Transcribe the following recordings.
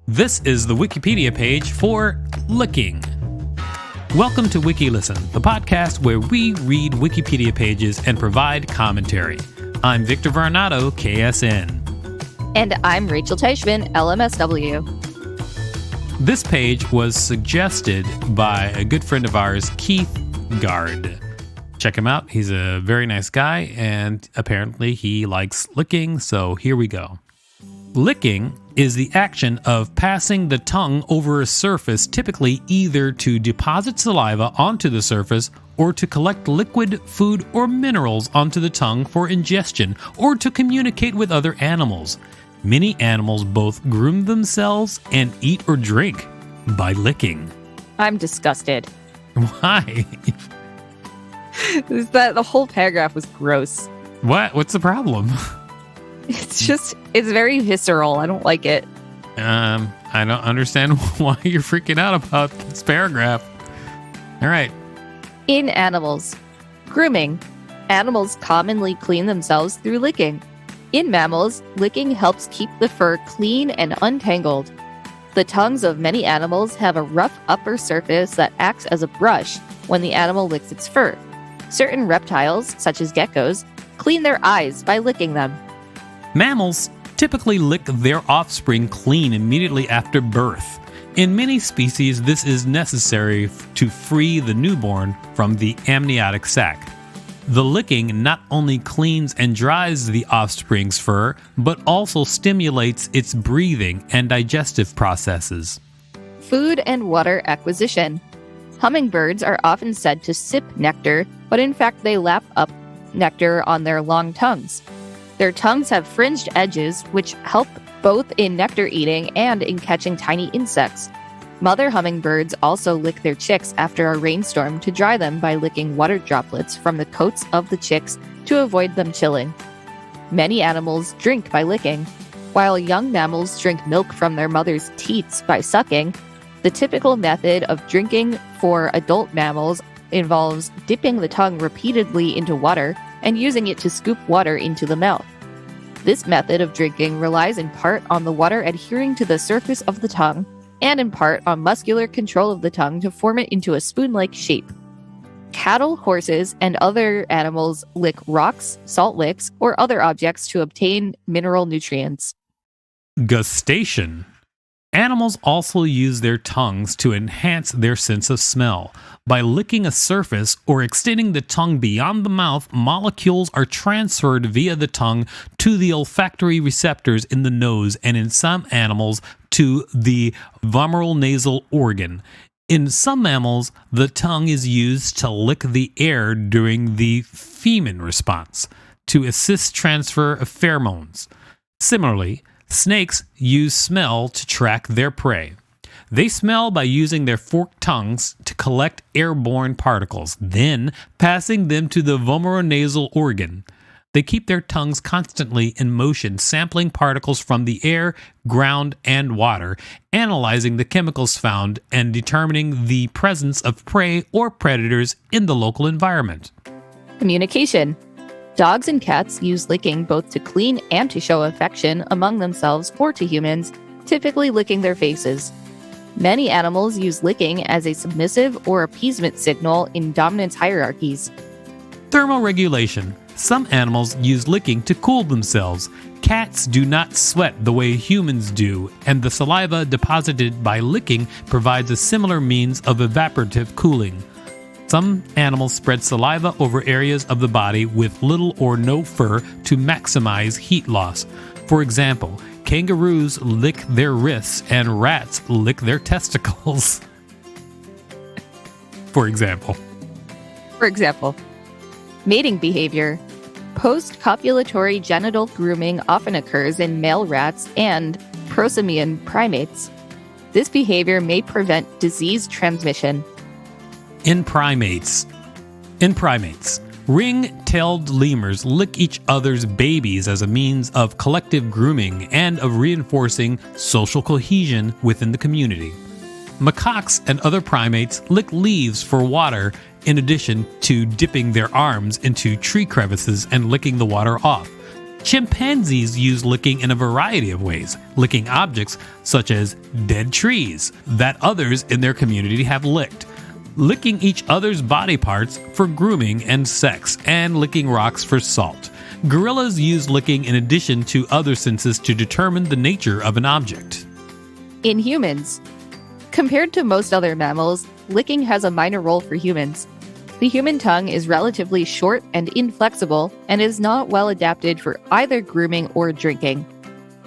This is the Wikipedia page for licking. Welcome to Wikilesson, the podcast where we read Wikipedia pages and provide commentary. I'm Victor Varnado, KSN. And I'm Rachel Teichman, LMSW. This page was suggested by a good friend of ours, Keith Gard. Check him out. He's a very nice guy, and apparently he likes licking, so here we go. Licking is the action of passing the tongue over a surface, typically either to deposit saliva onto the surface or to collect liquid, food, or minerals onto the tongue for ingestion or to communicate with other animals. Many animals both groom themselves and eat or drink by licking. I'm disgusted. Why? The whole paragraph was gross. What? What's the problem? It's very visceral. I don't like it. I don't understand why you're freaking out about this paragraph. All right. In animals. Grooming. Animals commonly clean themselves through licking. In mammals, licking helps keep the fur clean and untangled. The tongues of many animals have a rough upper surface that acts as a brush when the animal licks its fur. Certain reptiles, such as geckos, clean their eyes by licking them. Mammals typically lick their offspring clean immediately after birth. In many species, this is necessary to free the newborn from the amniotic sac. The licking not only cleans and dries the offspring's fur, but also stimulates its breathing and digestive processes. Food and water acquisition. Hummingbirds are often said to sip nectar, but in fact they lap up nectar on their long tongues. Their tongues have fringed edges, which help both in nectar eating and in catching tiny insects. Mother hummingbirds also lick their chicks after a rainstorm to dry them by licking water droplets from the coats of the chicks to avoid them chilling. Many animals drink by licking. While young mammals drink milk from their mother's teats by sucking, the typical method of drinking for adult mammals involves dipping the tongue repeatedly into water and using it to scoop water into the mouth. This method of drinking relies in part on the water adhering to the surface of the tongue and in part on muscular control of the tongue to form it into a spoon-like shape. Cattle, horses, and other animals lick rocks, salt licks, or other objects to obtain mineral nutrients. Gustation. Animals also use their tongues to enhance their sense of smell. By licking a surface or extending the tongue beyond the mouth, molecules are transferred via the tongue to the olfactory receptors in the nose and in some animals to the vomeronasal organ. In some mammals, the tongue is used to lick the air during the Feynman response to assist transfer of pheromones. Similarly, snakes use smell to track their prey. They smell by using their forked tongues to collect airborne particles, then passing them to the vomeronasal organ. They keep their tongues constantly in motion, sampling particles from the air, ground, and water, analyzing the chemicals found, and determining the presence of prey or predators in the local environment. Communication. Dogs and cats use licking both to clean and to show affection among themselves or to humans, typically licking their faces. Many animals use licking as a submissive or appeasement signal in dominance hierarchies. Thermoregulation. Some animals use licking to cool themselves. Cats do not sweat the way humans do, and the saliva deposited by licking provides a similar means of evaporative cooling. Some animals spread saliva over areas of the body with little or no fur to maximize heat loss. For example, kangaroos lick their wrists and rats lick their testicles. For example, mating behavior. Post-copulatory genital grooming often occurs in male rats and prosimian primates. This behavior may prevent disease transmission. In primates, ring-tailed lemurs lick each other's babies as a means of collective grooming and of reinforcing social cohesion within the community. Macaques and other primates lick leaves for water in addition to dipping their arms into tree crevices and licking the water off. Chimpanzees use licking in a variety of ways, licking objects such as dead trees that others in their community have licked, licking each other's body parts for grooming and sex, and licking rocks for salt. Gorillas use licking in addition to other senses to determine the nature of an object. In humans, compared to most other mammals, licking has a minor role for humans. The human tongue is relatively short and inflexible and is not well adapted for either grooming or drinking.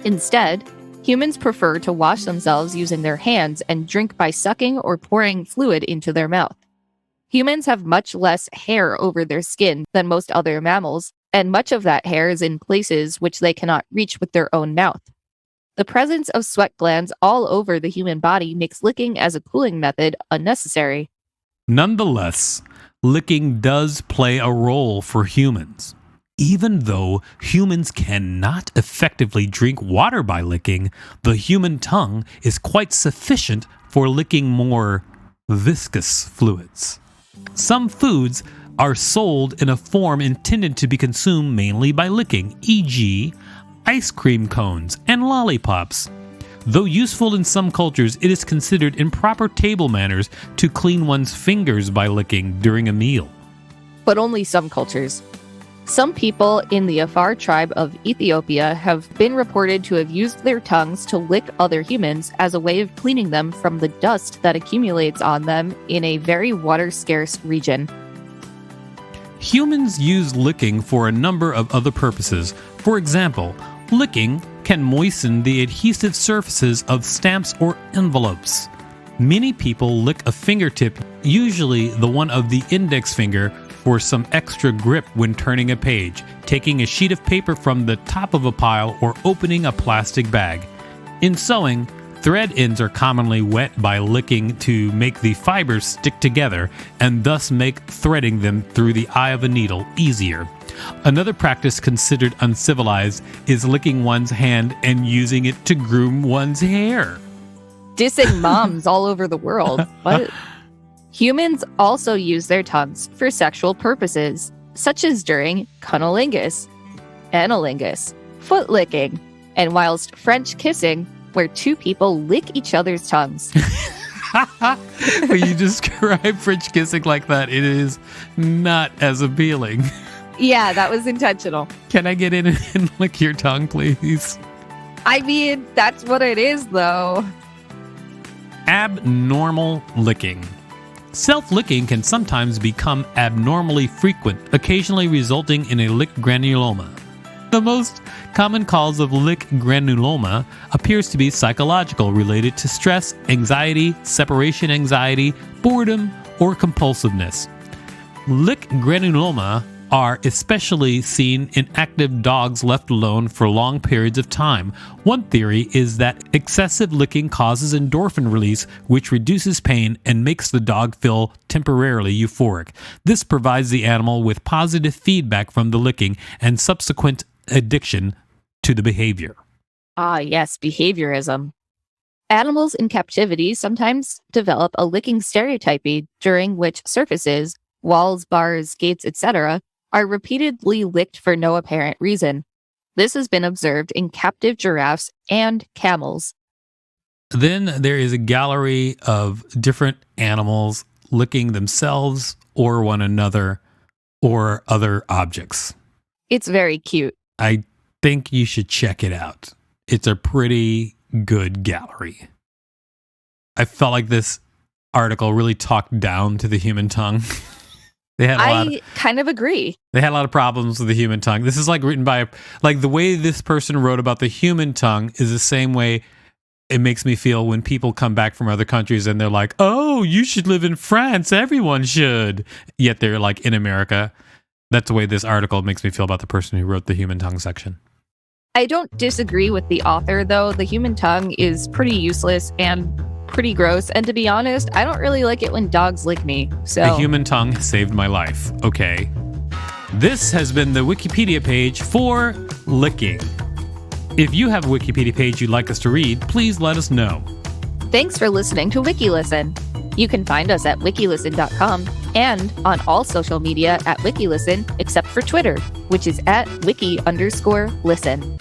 Instead, humans prefer to wash themselves using their hands and drink by sucking or pouring fluid into their mouth. Humans have much less hair over their skin than most other mammals, and much of that hair is in places which they cannot reach with their own mouth. The presence of sweat glands all over the human body makes licking as a cooling method unnecessary. Nonetheless, licking does play a role for humans. Even though humans cannot effectively drink water by licking, the human tongue is quite sufficient for licking more viscous fluids. Some foods are sold in a form intended to be consumed mainly by licking, e.g., ice cream cones and lollipops. Though useful in some cultures, it is considered improper table manners to clean one's fingers by licking during a meal. But only some cultures. Some people in the Afar tribe of Ethiopia have been reported to have used their tongues to lick other humans as a way of cleaning them from the dust that accumulates on them in a very water-scarce region. Humans use licking for a number of other purposes. For example, licking can moisten the adhesive surfaces of stamps or envelopes. Many people lick a fingertip, usually the one of the index finger, for some extra grip when turning a page, taking a sheet of paper from the top of a pile, or opening a plastic bag. In sewing, thread ends are commonly wet by licking to make the fibers stick together and thus make threading them through the eye of a needle easier. Another practice considered uncivilized is licking one's hand and using it to groom one's hair. Dissing moms all over the world. What? Humans also use their tongues for sexual purposes, such as during cunnilingus, analingus, foot licking, and whilst French kissing, where two people lick each other's tongues. When you describe French kissing like that, it is not as appealing. Yeah, that was intentional. Can I get in and lick your tongue, please? I mean, that's what it is, though. Abnormal licking. Self-licking can sometimes become abnormally frequent, occasionally resulting in a lick granuloma. The most common cause of lick granuloma appears to be psychological, related to stress, anxiety, separation anxiety, boredom, or compulsiveness. Lick granuloma are especially seen in active dogs left alone for long periods of time. One theory is that excessive licking causes endorphin release, which reduces pain and makes the dog feel temporarily euphoric. This provides the animal with positive feedback from the licking and subsequent addiction to the behavior. Ah, yes, behaviorism. Animals in captivity sometimes develop a licking stereotypy during which surfaces, walls, bars, gates, etc., are repeatedly licked for no apparent reason. This has been observed in captive giraffes and camels. Then there is a gallery of different animals licking themselves or one another or other objects. It's very cute. I think you should check it out. It's a pretty good gallery. I felt like this article really talked down to the human tongue. I kind of agree. They had a lot of problems with the human tongue. This is like written by, like the way this person wrote about the human tongue is the same way it makes me feel when people come back from other countries and they're like, oh, you should live in France. Everyone should. Yet they're like in America. That's the way this article makes me feel about the person who wrote the human tongue section. I don't disagree with the author, though. The human tongue is pretty useless and pretty gross. And to be honest, I don't really like it when dogs lick me. So the human tongue saved my life. Okay. This has been the Wikipedia page for licking. If you have a Wikipedia page you'd like us to read, please let us know. Thanks for listening to Wikilesson. You can find us at wikilesson.com and on all social media at Wikilesson except for Twitter, which is at wiki_listen.